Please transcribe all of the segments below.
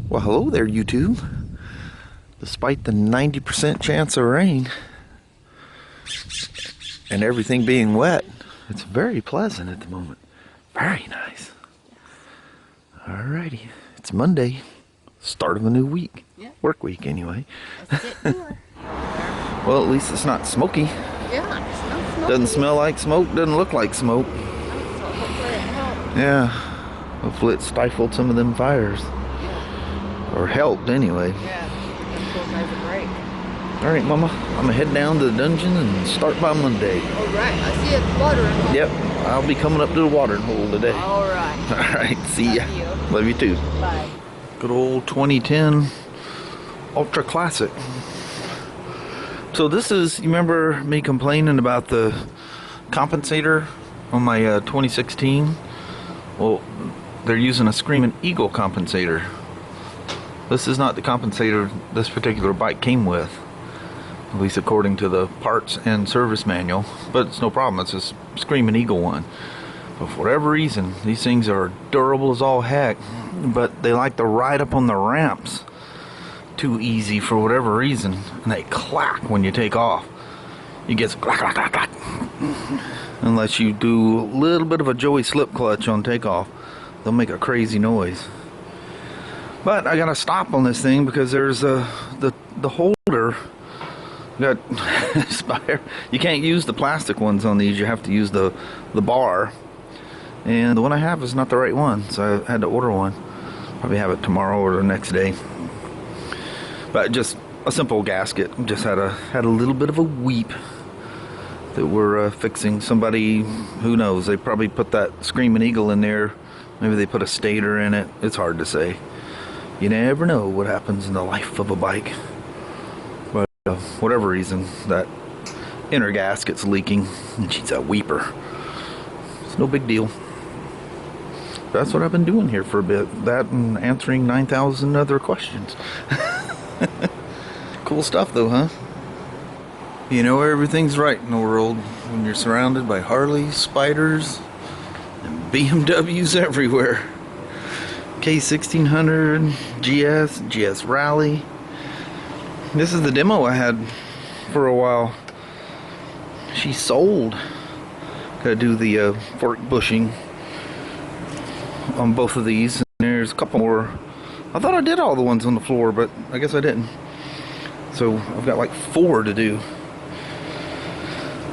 Well, hello there, YouTube. Despite the 90% chance of rain and everything being wet, it's very pleasant at the moment. Very nice. Alrighty, it's Monday, start of a new week. Yeah. Work week, anyway. Let's get to it. Well, at least it's not smoky. Yeah, it's not smoky. Doesn't smell like smoke, doesn't look like smoke. So hopefully it helped. Yeah, hopefully it stifled some of them fires. Or helped, anyway. Yeah, just those guys a break. Alright, Mama, I'm gonna head down to the dungeon and start by Monday. Alright, I see it's watering. Yep, I'll be coming up to the watering hole today. Alright. Alright, see ya. Love you too. Bye. Good old 2010 Ultra Classic. So this is, you remember me complaining about the compensator on my 2016? Well, they're using a Screaming Eagle compensator. This is not the compensator this particular bike came with, at least according to the parts and service manual, but it's no problem, it's a Screaming Eagle one. But for whatever reason, these things are durable as all heck, but they like to ride up on the ramps too easy for whatever reason, and they clack when you take off. It gets clack, clack, clack, clack. Unless you do a little bit of a Joey slip clutch on takeoff, they'll make a crazy noise. But I gotta stop on this thing because there's the holder. You got Spyder. You can't use the plastic ones on these. You have to use the bar. And the one I have is not the right one, so I had to order one. Probably have it tomorrow or the next day. But just a simple gasket. Just had a little bit of a weep that we're fixing. Somebody, who knows? They probably put that Screaming Eagle in there. Maybe they put a stator in it. It's hard to say. You never know what happens in the life of a bike. But whatever reason, that inner gasket's leaking, and she's a weeper. It's no big deal. That's what I've been doing here for a bit. That and answering 9,000 other questions. Cool stuff though, huh? You know everything's right in the world when you're surrounded by Harleys, Spyders, and BMWs everywhere. K1600, GS Rally. This is the demo I had for a while. She sold. Gotta do the fork bushing on both of these. And there's a couple more. I thought I did all the ones on the floor, but I guess I didn't. So I've got like 4 to do.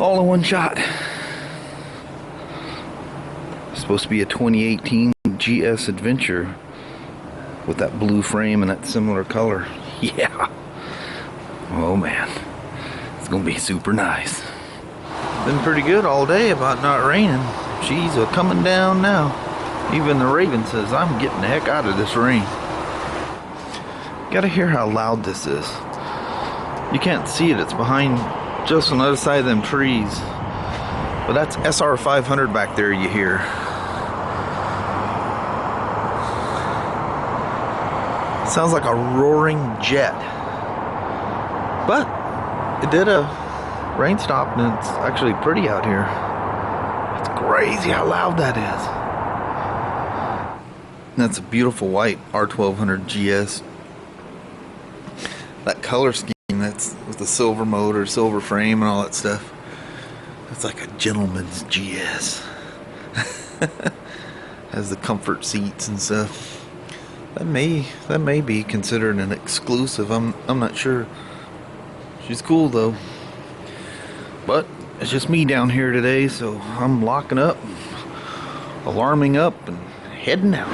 All in one shot. It's supposed to be a 2018 GS Adventure with that blue frame and that similar color. Yeah. Oh man, it's gonna be super nice. Been pretty good all day about not raining. She's coming down now. Even the Raven says I'm getting the heck out of this rain. Gotta hear how loud this is. You can't see it, it's behind just on the other side of them trees. But that's SR 500 back there you hear. Sounds like a roaring jet. But it did a rain stop and it's actually pretty out here. It's crazy how loud that is. That's a beautiful white R1200 GS. That color scheme, that's with the silver motor, silver frame and all that stuff. That's like a gentleman's GS. Has the comfort seats and stuff. That may be considered an exclusive. I'm not sure. She's cool though. But it's just me down here today, so I'm locking up, alarming up, and heading out.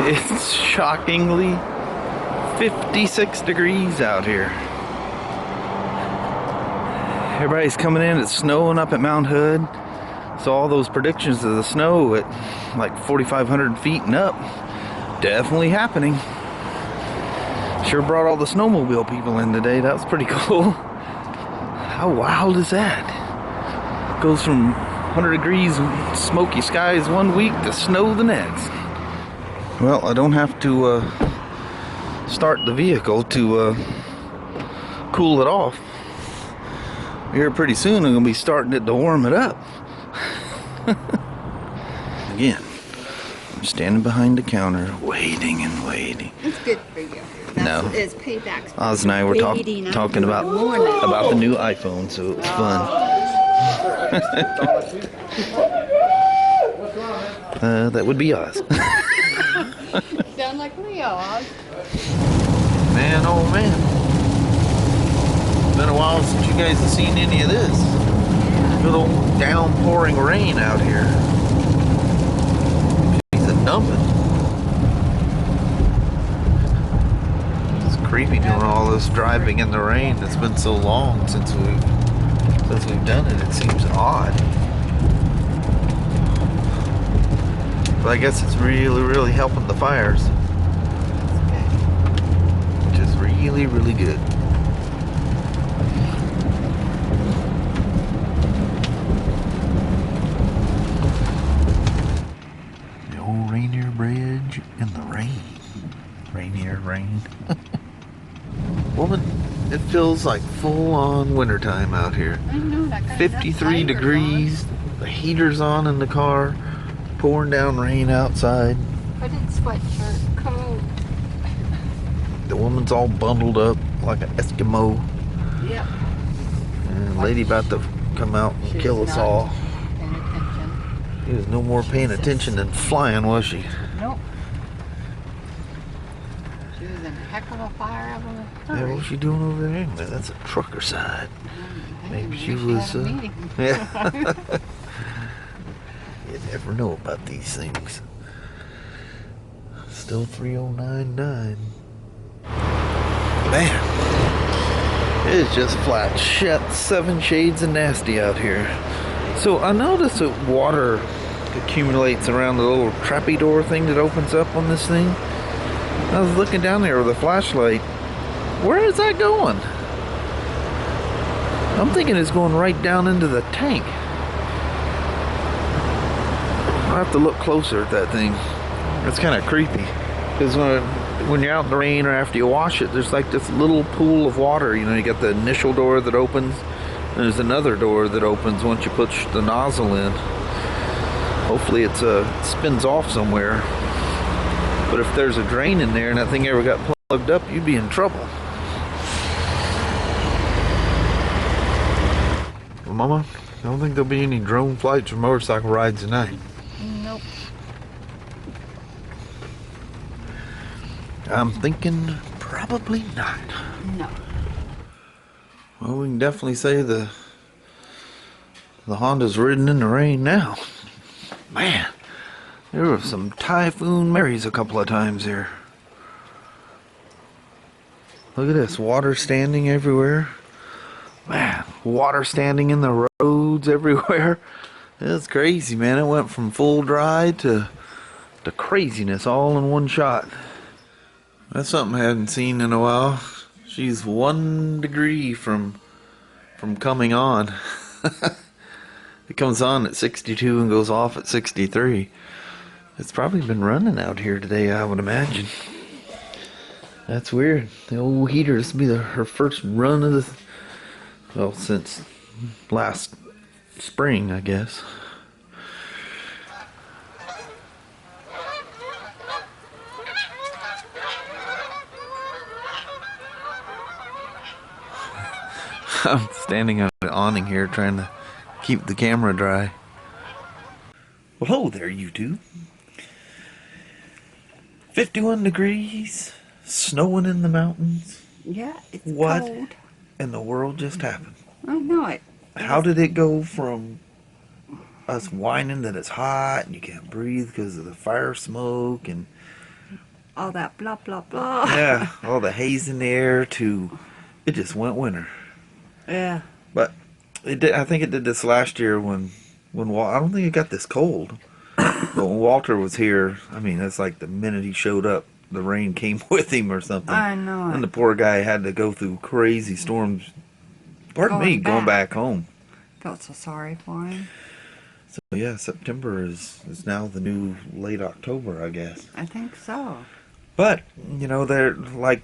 It's shockingly 56 degrees out here. Everybody's coming in. It's snowing up at Mount Hood. So all those predictions of the snow at like 4,500 feet and up. Definitely happening. Sure brought all the snowmobile people in today. That was pretty cool. How wild is that? Goes from 100 degrees smoky skies one week to snow the next. Well, I don't have to start the vehicle to cool it off. Here pretty soon I'm going to be starting it to warm it up. Again, I'm standing behind the counter, waiting and waiting. It's good for you. No. It's payback. Oz and I were talking about the new iPhone, so it was fun. That would be Oz. Sound like me, Oz. Man, oh man. It's been a while since you guys have seen any of this. Good old downpouring rain out here. She's a dumping. It's creepy doing all this driving in the rain. It's been so long since we've done it. It seems odd. But I guess it's really, really helping the fires. Which is really, really good. The old Rainier Bridge in the rain. Rainier rain. Woman, it feels like full-on wintertime out here. I know that guy. 53 degrees, the heater's on in the car, pouring down rain outside. Put in sweatshirt, coat. The woman's all bundled up like an Eskimo. Yep. And lady about to come out and kill us all. Paying attention. She was no more paying attention than flying, was she? Nope. She was in a heck of a fire of a Yeah, hurry. what's she doing over there anyway? That's a trucker side. Maybe she was, had a meeting. yeah. You never know about these things. Still 3099. Man, it is just flat shit, 7 shades of nasty out here. So I noticed that water accumulates around the little trappy door thing that opens up on this thing. I was looking down there with a flashlight. Where is that going? I'm thinking it's going right down into the tank. I'll have to look closer at that thing. It's kind of creepy. Because when you're out in the rain or after you wash it, there's like this little pool of water. You know, you got the initial door that opens, and there's another door that opens once you push the nozzle in. Hopefully it spins off somewhere. But if there's a drain in there and that thing ever got plugged up, you'd be in trouble. Well, Mama, I don't think there'll be any drone flights or motorcycle rides tonight. Nope. I'm thinking probably not. No. Well, we can definitely say the Honda's ridden in the rain now. Man, there were some Typhoon Marys a couple of times here. Look at this, water standing everywhere. Man, water standing in the roads everywhere. It's crazy, man. It went from full dry to craziness all in one shot. That's something I hadn't seen in a while. She's 1 degree from coming on. It comes on at 62 and goes off at 63. It's probably been running out here today, I would imagine. That's weird. The old heater, this will be her first run of the... Well, since last spring, I guess. I'm standing on the awning here trying to keep the camera dry. Well, hello there, YouTube. 51 degrees, snowing in the mountains. Yeah, it's What cold. in the world just happened? I know it. How did it go from us whining that it's hot and you can't breathe because of the fire smoke and All that blah, blah, blah. yeah, all the haze in the air to it just went winter. Yeah. But it did. I think it did this last year when I don't think it got this cold. But when Walter was here, I mean, it's like the minute he showed up, the rain came with him or something. I know And it. the poor guy had to go through crazy storms. Pardon me, going back home. Felt so sorry for him. So yeah, September is now the new late October, I guess. I think so. But you know, they're like,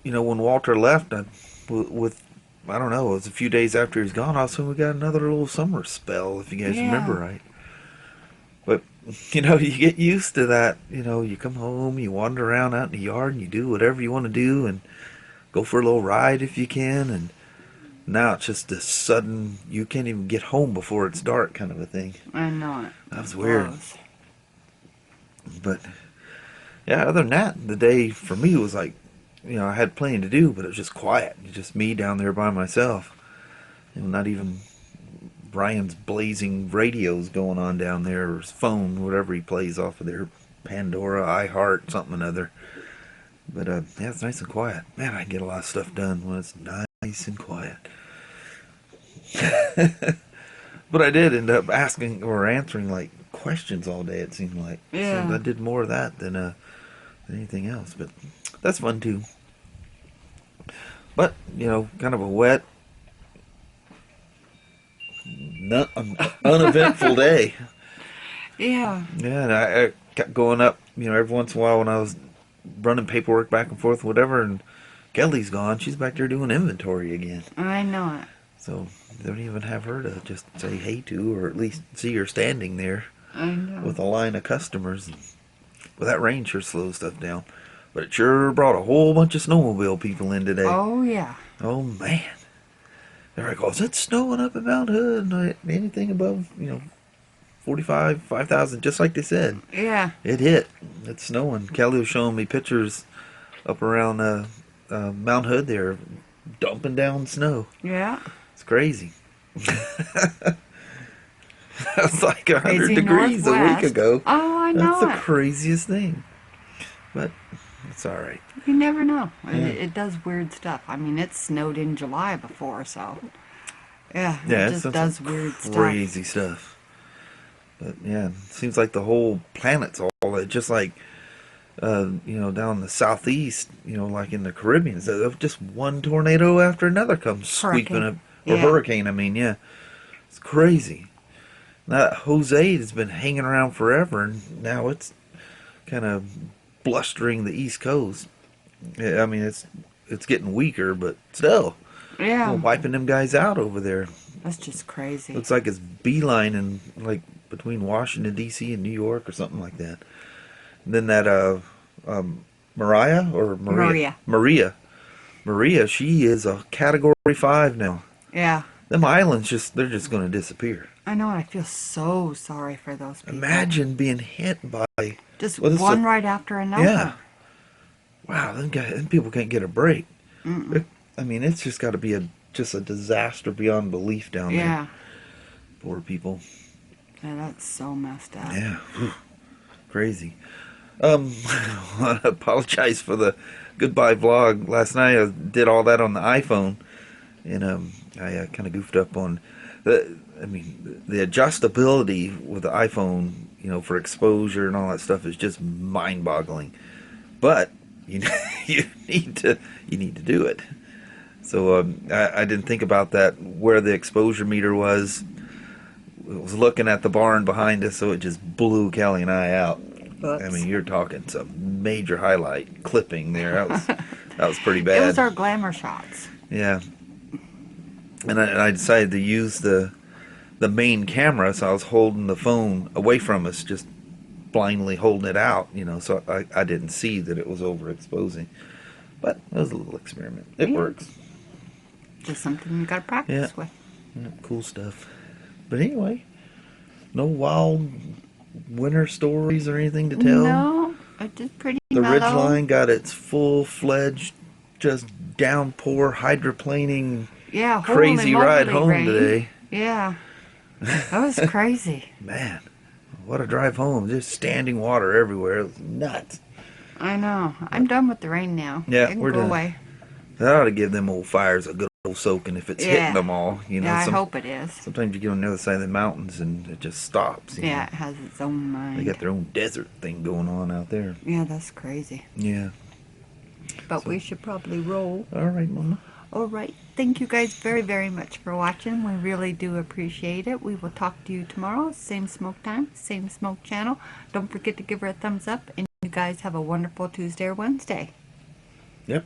you know, when Walter left, I don't know, it was a few days after he's gone. Also, we got another little summer spell, if you guys remember right. But you know, you get used to that. You know, you come home, you wander around out in the yard, and you do whatever you want to do, and go for a little ride if you can. And now it's just a sudden, you can't even get home before it's dark kind of a thing. I know it. That was weird. But yeah, other than that, the day for me was like, you know, I had plenty to do, but it was just quiet. Just me down there by myself. You know, not even Brian's blazing radios going on down there, or his phone, whatever he plays off of there, Pandora, iHeart, something or other. But yeah, it's nice and quiet. Man, I can get a lot of stuff done when it's nice and quiet. But I did end up asking or answering like questions all day, it seemed like. Yeah. So I did more of that than anything else. But that's fun too. But, you know, kind of a wet, uneventful day. Yeah. Yeah, and I kept going up, you know, every once in a while when I was running paperwork back and forth, whatever, and Kelly's gone. She's back there doing inventory again. I know it. So they don't even have her to just say hey to, or at least see her standing there I know. with a line of customers. Well, that rain sure slows stuff down. But it sure brought a whole bunch of snowmobile people in today. Oh, yeah. Oh, man. Everybody goes, it's snowing up at Mount Hood. And anything above, you know, 5,000, just like they said. Yeah. It hit. It's snowing. Kelly was showing me pictures up around Mount Hood there, dumping down snow. Yeah. It's crazy. It's like 100 Crazy degrees a week Northwest. ago. Oh, I know That's the it. craziest thing. But it's all right. You never know. Yeah. It does weird stuff. I mean, it snowed in July before, so yeah, Yeah, it just some does weird stuff. crazy stuff. But yeah, it seems like the whole planet's all just like you know, down the southeast, you know, like in the Caribbean, so just one tornado after another comes sweeping up, or Yeah. hurricane. I mean, yeah, it's crazy. That Jose has been hanging around forever, and now it's kind of blustering the East Coast. I mean, it's getting weaker, but still, Yeah, wiping them guys out over there. that's just crazy. Looks like it's beelining like between Washington D.C. and New York or something like that. And then that Maria, she is a Category 5 now. Yeah, Them islands they're just going to disappear. I know. I feel so sorry for those people. Imagine being hit by just well, this is one right after another. Yeah. Wow, them people can't get a break. I mean, it's just got to be just a disaster beyond belief down there. Yeah. Poor people. Yeah, that's so messed up. Yeah. Whew. Crazy. I apologize for the goodbye vlog. Last night I did all that on the iPhone, and I kind of goofed up on the adjustability with the iPhone, you know, for exposure and all that stuff is just mind-boggling. But you need to do it. So I didn't think about that, where the exposure meter was. I was looking at the barn behind us, so it just blew Kelly and I out. Oops. I mean, you're talking some major highlight clipping there. That was pretty bad. It was our glamour shots. Yeah. And I decided to use the main camera, so I was holding the phone away from us, just blindly holding it out, you know, so I didn't see that it was overexposing. But it was a little experiment. It works. Just something you got to practice with. Yeah, cool stuff. But anyway, no wild winter stories or anything to tell? No, it just pretty The mellow. Ridgeline got its full-fledged, just downpour, hydroplaning, Yeah, crazy holy ride moly, home Ray. today. Yeah, that was crazy. Man, what a drive home. Just standing water everywhere. It was nuts. I know. I'm done with the rain now. Yeah, it can we're go done. away. That ought to give them old fires a good old soaking if it's hitting them all. You know, Yeah, I hope it is. sometimes you get on the other side of the mountains and it just stops. You Yeah, know. it has its own mind. They got their own desert thing going on out there. Yeah, that's crazy. Yeah. But we should probably roll. All right, Mama. All right. Thank you guys very, very much for watching. We really do appreciate it. We will talk to you tomorrow. Same smoke time, same smoke channel. Don't forget to give her a thumbs up. And you guys have a wonderful Tuesday or Wednesday. Yep.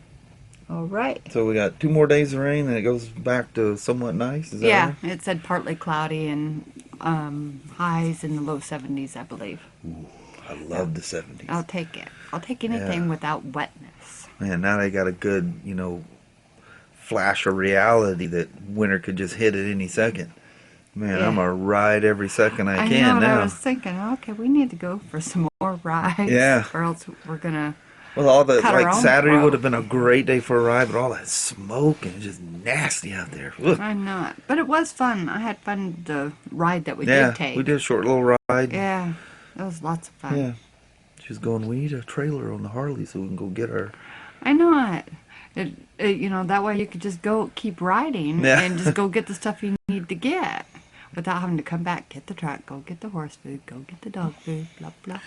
All right. So we got 2 more days of rain and it goes back to somewhat nice. Is that Yeah, right? it said partly cloudy and highs in the low 70s, I believe. Ooh, I love the 70s. I'll take it. I'll take anything without wetness. Man, now they got a good, you know, flash of reality that winter could just hit at any second. Man, I'm gonna ride every second I can know what now. I was thinking. Okay, we need to go for some more rides. Yeah. Or else we're gonna. Well, all the cut our like own Saturday throat. would have been a great day for a ride, but all that smoke and just nasty out there. Ugh. I'm not, but it was fun. I had fun the ride that we Yeah, did take. we did a short little ride. Yeah, it was lots of fun. Yeah. She was going, we need a trailer on the Harley so we can go get her. I know it. You know, that way you could just go keep riding and just go get the stuff you need to get without having to come back, get the truck, go get the horse food, go get the dog food, blah, blah.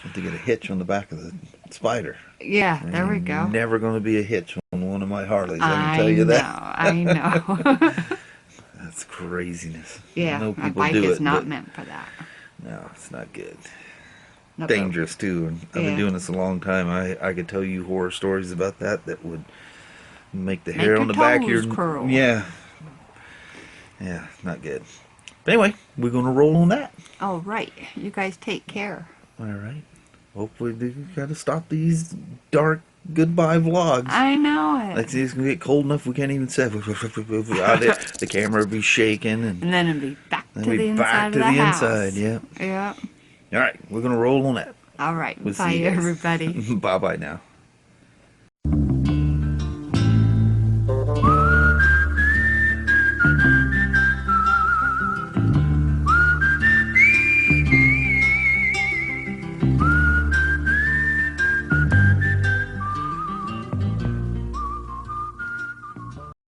Have to get a hitch on the back of the Spyder. Yeah, there we go. Never going to be a hitch on one of my Harleys, I can tell you that. I know. That's craziness. Yeah, I know a people bike do is it, not but meant for that. no, it's not good. No, Dangerous too. And I've been doing this a long time. I could tell you horror stories about that would make the hair on the back of your curl. Yeah, not good. But anyway, we're gonna roll on that. All right, you guys take care. All right. Hopefully, we gotta stop these dark goodbye vlogs. I know it. Like it's gonna get cold enough we can't even say. The camera will be shaking and then it'll be back to then the we inside back of to the the house. inside. Yeah. Yeah. All right, we're gonna roll on that. All right. We'll Bye, see you guys. everybody. Bye bye now.